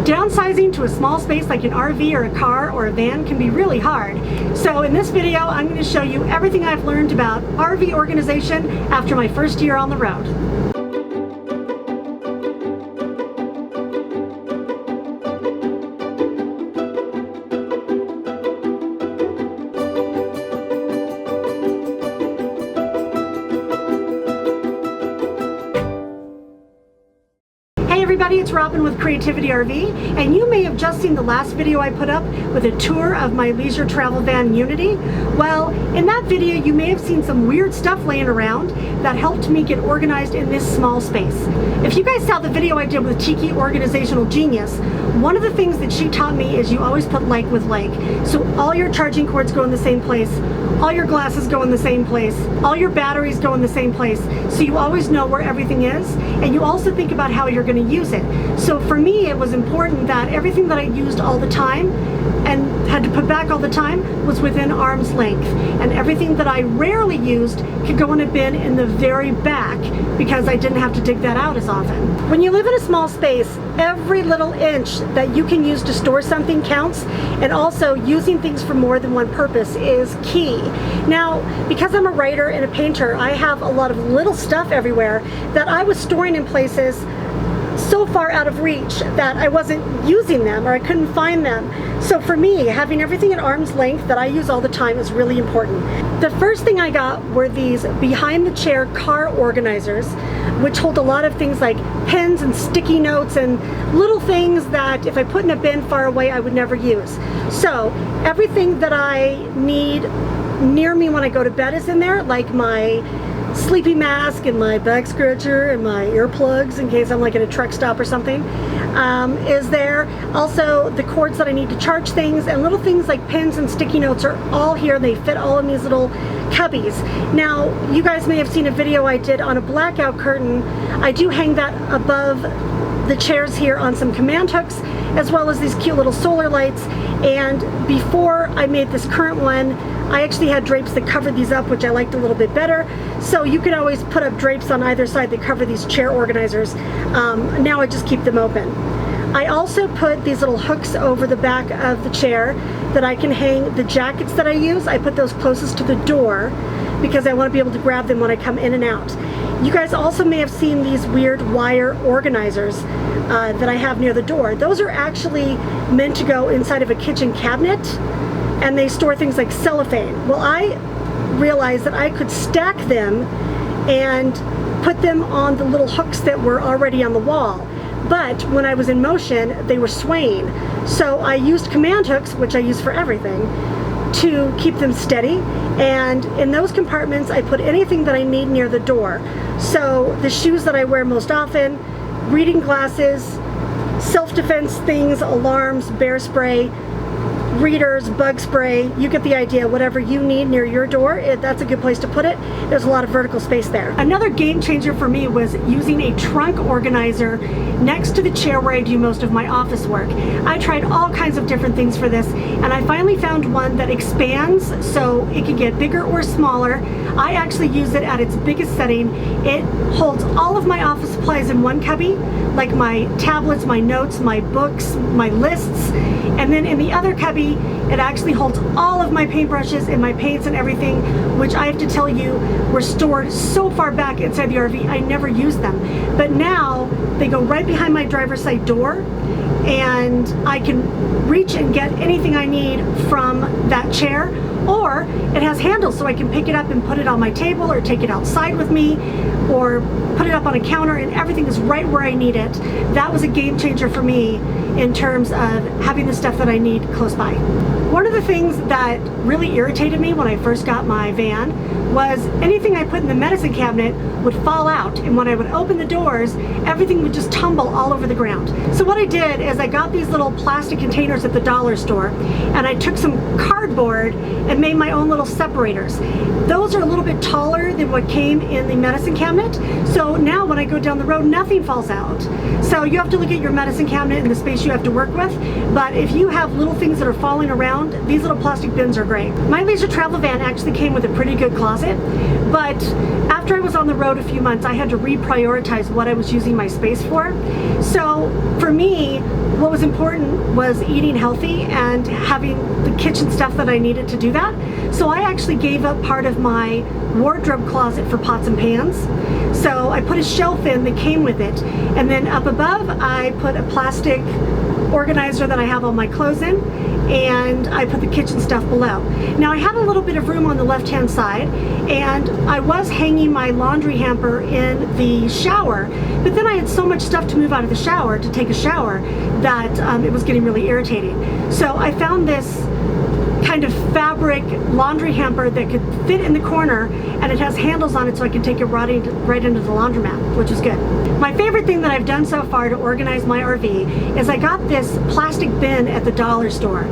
Downsizing to a small space like an RV or a car or a van can be really hard. So in this video, I'm going to show you everything I've learned about RV organization after my first year on the road. Hey everybody, it's Robin with Creativity RV, and you may have just seen the last video I put up with a tour of my leisure travel van Unity. Well, in that video you may have seen some weird stuff laying around that helped me get organized in this small space. If you guys saw the video I did with Tiki Organizational Genius, one of the things that she taught me is you always put like with like. So all your charging cords go in the same place, all your glasses go in the same place, all your batteries go in the same place, so you always know where everything is, and you also think about how you're going to use it. So for me, it was important that everything that I used all the time and had to put back all the time was within arm's length, and everything that I rarely used could go in a bin in the very back because I didn't have to dig that out as often. When you live in a small space, every little inch that you can use to store something counts, and also using things for more than one purpose is key. Now, because I'm a writer and a painter, I have a lot of little stuff everywhere that I was storing in places so far out of reach that I wasn't using them or I couldn't find them. So for me, having everything at arm's length that I use all the time is really important. The first thing I got were these behind the chair car organizers, which hold a lot of things like pens and sticky notes and little things that if I put in a bin far away I would never use. So everything that I need near me when I go to bed is in there, like my sleepy mask and my bag scratcher and my earplugs in case I'm like at a truck stop or something is there. Also the cords that I need to charge things, and little things like pins and sticky notes are all here. They fit all in these little cubbies. Now you guys may have seen a video I did on a blackout curtain. I do hang that above the chairs here on some command hooks, as well as these cute little solar lights. And before I made this current one, I actually had drapes that covered these up, which I liked a little bit better. So you could always put up drapes on either side that cover these chair organizers. Now I just keep them open. I also put these little hooks over the back of the chair that I can hang the jackets that I use. I put those closest to the door because I want to be able to grab them when I come in and out. You guys also may have seen these weird wire organizers that I have near the door. Those are actually meant to go inside of a kitchen cabinet, and they store things like cellophane. Well, I realized that I could stack them and put them on the little hooks that were already on the wall. But when I was in motion, they were swaying. So I used command hooks, which I use for everything, to keep them steady. And in those compartments, I put anything that I need near the door. So the shoes that I wear most often, reading glasses, self-defense things, alarms, bear spray, readers, bug spray, you get the idea. Whatever you need near your door, that's a good place to put it. There's a lot of vertical space there. Another game changer for me was using a trunk organizer next to the chair where I do most of my office work. I tried all kinds of different things for this, and I finally found one that expands so it can get bigger or smaller. I actually use it at its biggest setting. It holds all of my office supplies in one cubby, like my tablets, my notes, my books, my lists, and then in the other cubby it actually holds all of my paintbrushes and my paints and everything, which I have to tell you were stored so far back inside the RV I never used them. But now they go right behind my driver's side door, and I can reach and get anything I need from that chair, or it has handles so I can pick it up and put it on my table or take it outside with me or put it up on a counter, and everything is right where I need it. That was a game changer for me in terms of having the stuff that I need close by. One of the things that really irritated me when I first got my van was anything I put in the medicine cabinet would fall out, and when I would open the doors, everything would just tumble all over the ground. So what I did is I got these little plastic containers at the dollar store, and I took some cardboard and made my own little separators. Those are a little bit taller than what came in the medicine cabinet, so now when I go down the road, nothing falls out. So you have to look at your medicine cabinet and the space you have to work with, but if you have little things that are falling around, these little plastic bins are great. My leisure travel van actually came with a pretty good closet, But after I was on the road a few months, I had to reprioritize what I was using my space for. So for me, what was important was eating healthy and having the kitchen stuff that I needed to do that. So I actually gave up part of my wardrobe closet for pots and pans. So I put a shelf in that came with it, and then up above I put a plastic organizer that I have all my clothes in, and I put the kitchen stuff below. Now I had a little bit of room on the left hand side, and I was hanging my laundry hamper in the shower, but then I had so much stuff to move out of the shower to take a shower that it was getting really irritating. So I found this kind of fabric laundry hamper that could fit in the corner, and it has handles on it so I can take it right into the laundromat, which is good. My favorite thing that I've done so far to organize my RV is I got this plastic bin at the dollar store,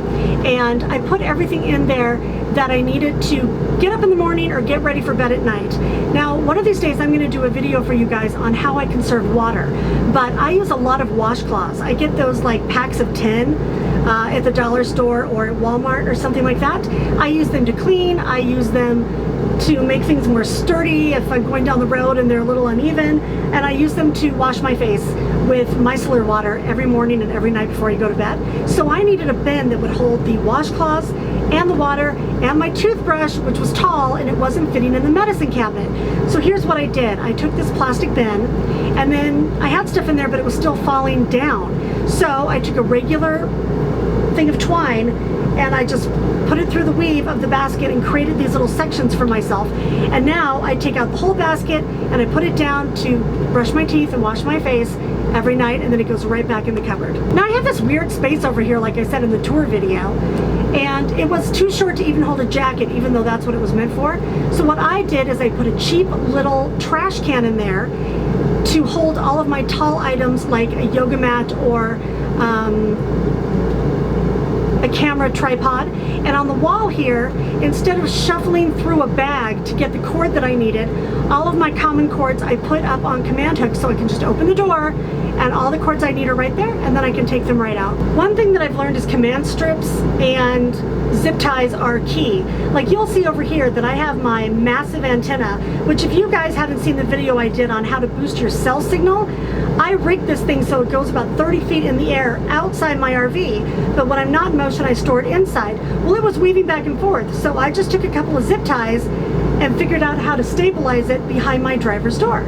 and I put everything in there that I needed to get up in the morning or get ready for bed at night. Now, one of these days I'm going to do a video for you guys on how I conserve water, but I use a lot of washcloths. I get those like packs of 10 at the dollar store or at Walmart or something like that. I use them to clean. I use them to make things more sturdy if I'm going down the road and they're a little uneven, and I use them to wash my face with micellar water every morning and every night before I go to bed. So I needed a bin that would hold the washcloths and the water and my toothbrush, which was tall and it wasn't fitting in the medicine cabinet. So here's what I did. I took this plastic bin, and then I had stuff in there but it was still falling down. So I took a regular thing of twine and I just put it through the weave of the basket and created these little sections for myself. And now I take out the whole basket and I put it down to brush my teeth and wash my face every night, and then it goes right back in the cupboard. Now I have this weird space over here, like I said in the tour video, and it was too short to even hold a jacket, even though that's what it was meant for. So what I did is I put a cheap little trash can in there to hold all of my tall items like a yoga mat or a camera tripod. And on the wall here, instead of shuffling through a bag to get the cord that I needed, all of my common cords I put up on command hooks, so I can just open the door and all the cords I need are right there, and then I can take them right out. One thing that I've learned is command strips and zip ties are key. Like you'll see over here that I have my massive antenna, which if you guys haven't seen the video I did on how to boost your cell signal, I rigged this thing so it goes about 30 feet in the air outside my RV, but when I'm not in motion I store it inside. Well, it was weaving back and forth, so I just took a couple of zip ties and figured out how to stabilize it behind my driver's door.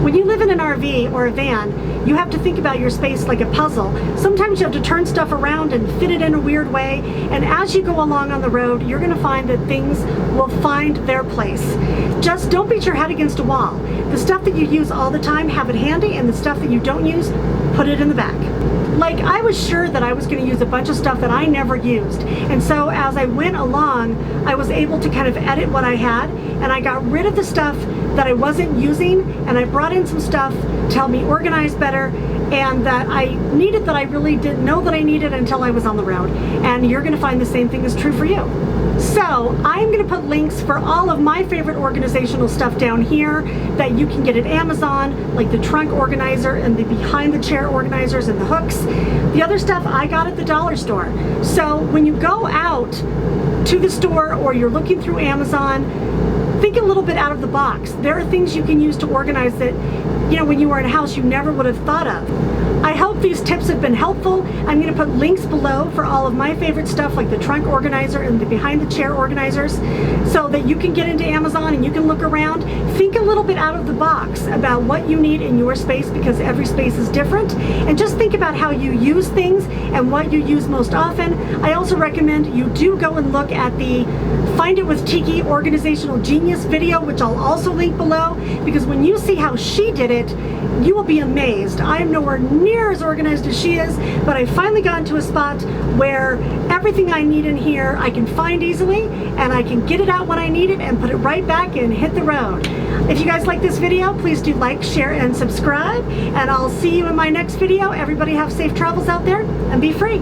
When you live in an RV or a van, you have to think about your space like a puzzle. Sometimes you have to turn stuff around and fit it in a weird way, and as you go along on the road, you're going to find that things will find their place. Just don't beat your head against a wall. The stuff that you use all the time, have it handy, and the stuff that you don't use, put it in the back. Like, I was sure that I was going to use a bunch of stuff that I never used, and so as I went along, I was able to kind of edit what I had, and I got rid of the stuff that I wasn't using, and I brought in some stuff to help me organize better, and that I needed that I really didn't know that I needed until I was on the road. And you're going to find the same thing is true for you. So I'm going to put links for all of my favorite organizational stuff down here that you can get at Amazon, like the trunk organizer and the behind the chair organizers and the hooks. The other stuff I got at the dollar store. So when you go out to the store or you're looking through Amazon, think a little bit out of the box. There are things you can use to organize that, you know, when you were in a house you never would have thought of. I hope these tips have been helpful. I'm going to put links below for all of my favorite stuff like the trunk organizer and the behind the chair organizers so that you can get into Amazon and you can look around. Think a little bit out of the box about what you need in your space, because every space is different, and just think about how you use things and what you use most often. I also recommend you do go and look at the Find It With Tiki Organizational Genius video, which I'll also link below, because when you see how she did it, you will be amazed. I am nowhere near as organized as she is, but I finally got into a spot where everything I need in here I can find easily, and I can get it out when I need it and put it right back and hit the road. If you guys like this video, please do like, share, and subscribe, and I'll see you in my next video. Everybody have safe travels out there and be free.